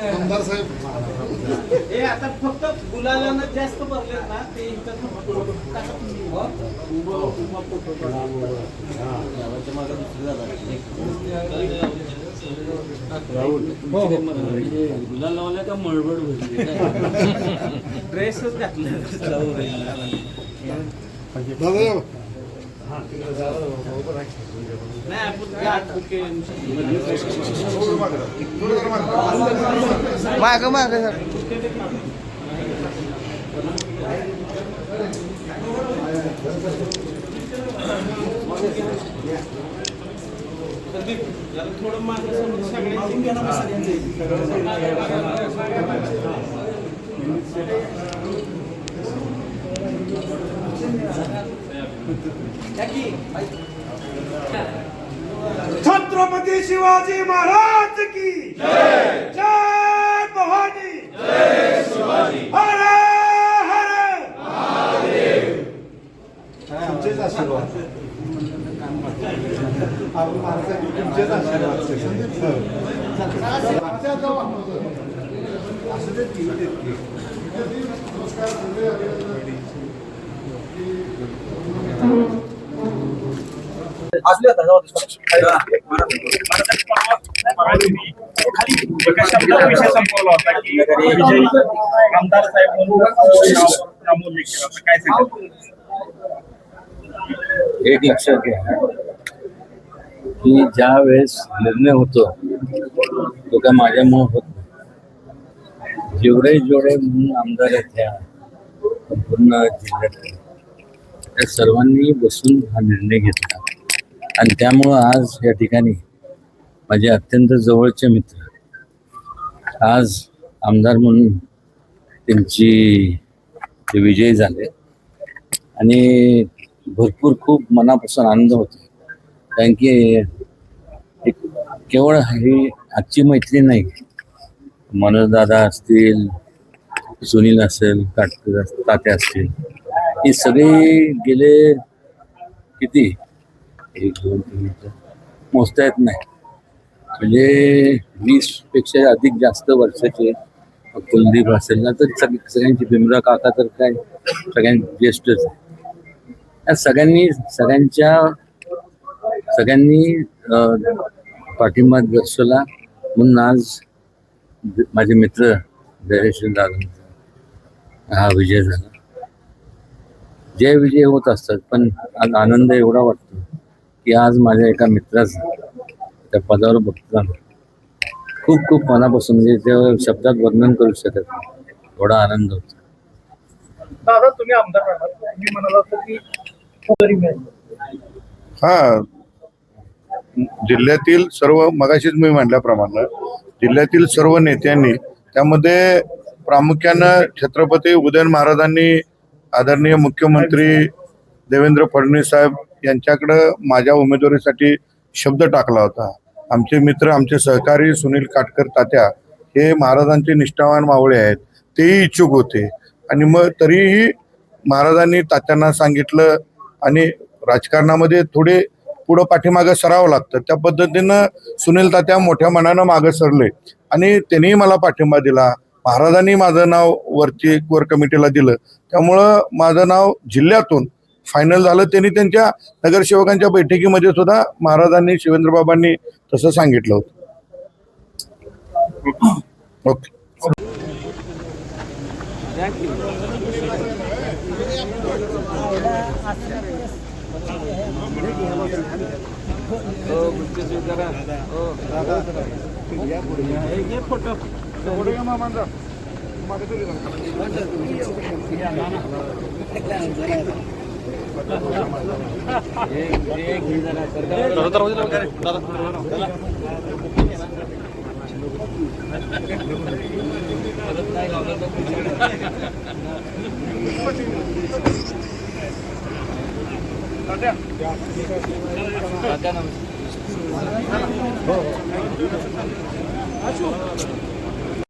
आमदार साहेब हे आता फक्त गुलालानं जास्त भरलेत ना ते गुलाल लावला का मळबड भरली ड्रेसच घातलं नाही आपण माग माग थोडं मागं सगळ्यांची छत्रपती शिवाजी महाराज की जय जय भवानी जय शिवाजी हर हर महादेव तुमचेच आशीर्वाद तुमचेच आशीर्वाद एका शब्दात विषय संपवला होता की विजयी आमदार साहेब म्हणून नामोल्लेख केला होता. काय सांगाल? एक लक्षात घ्या की ज्या वेळेस निर्णय होतो तो काय माझ्यामुळे होत नाही. जेवढे म्हणून आमदार आहेत ह्या संपूर्ण जिल्ह्यात त्या सर्वांनी बसून हा निर्णय घेतला आणि त्यामुळं आज या ठिकाणी माझे अत्यंत जवळचे मित्र आज आमदार म्हणून ते विजयी झाले आणि भरपूर खूप मनापासून आनंद होतो. कारण की एक केवळ ही आजची मैत्री नाही, मनोजदादा असतील, सुनील असेल, काटकर तात्या असतील, ही सगळी गेले किती 1 2 3 मोजता येत नाही, म्हणजे 20 पेक्षा अधिक जास्त वर्षाचे कुलदीप असेल ना तर सगळ्यांची भीमराव काका तर काय सगळ्यांनी ज्येष्ठच आहे. या सगळ्यांनी पाठिंबा दर्शवला म्हणून आज माझे मित्र धैर्यशील दादांचा हा विजय झाला. जय विजय होत असतात पण आज आनंद एवढा वाटतो की आज माझ्या एका मित्राचा त्या पदावर बघता खूप खूप मनापासून म्हणजे ते शब्दात वर्णन करू शकत नाही एवढा आनंद होतो. दादा तुम्ही आमदार राहणार, मी म्हणाला होतं की हा जिल्ह्यातील सर्व मगाशीच मी म्हटल्याप्रमाणे जिल्ह्यातील सर्व नेत्यांनी त्यामध्ये प्रामुख्यानं छत्रपती उदयन महाराजांनी आदरणीय मुख्यमंत्री देवेंद्र फडणवीस साहेब यांच्याकडं माझ्या उमेदवारीसाठी शब्द टाकला होता. आमचे मित्र आमचे सहकारी सुनील काटकर तात्या हे महाराजांचे निष्ठावान मावळे आहेत, तेही इच्छुक होते आणि मग तरीही महाराजांनी तात्यांना सांगितलं आणि राजकारणामध्ये थोडे पुढं पाठीमागं सरावं लागतं त्या पद्धतीनं सुनील तात्या मोठ्या मनानं मागं सरले आणि त्यांनीही मला पाठिंबा दिला. महाराजांनी माझं नाव वर कमिटीला दिलं त्यामुळं माझं नाव जिल्ह्यातून फायनल झालं. त्यांनी त्यांच्या नगरसेवकांच्या बैठकीमध्ये सुद्धा महाराजांनी शिवेंद्रबाबांनी तसं सांगितलं होतं. Okay photo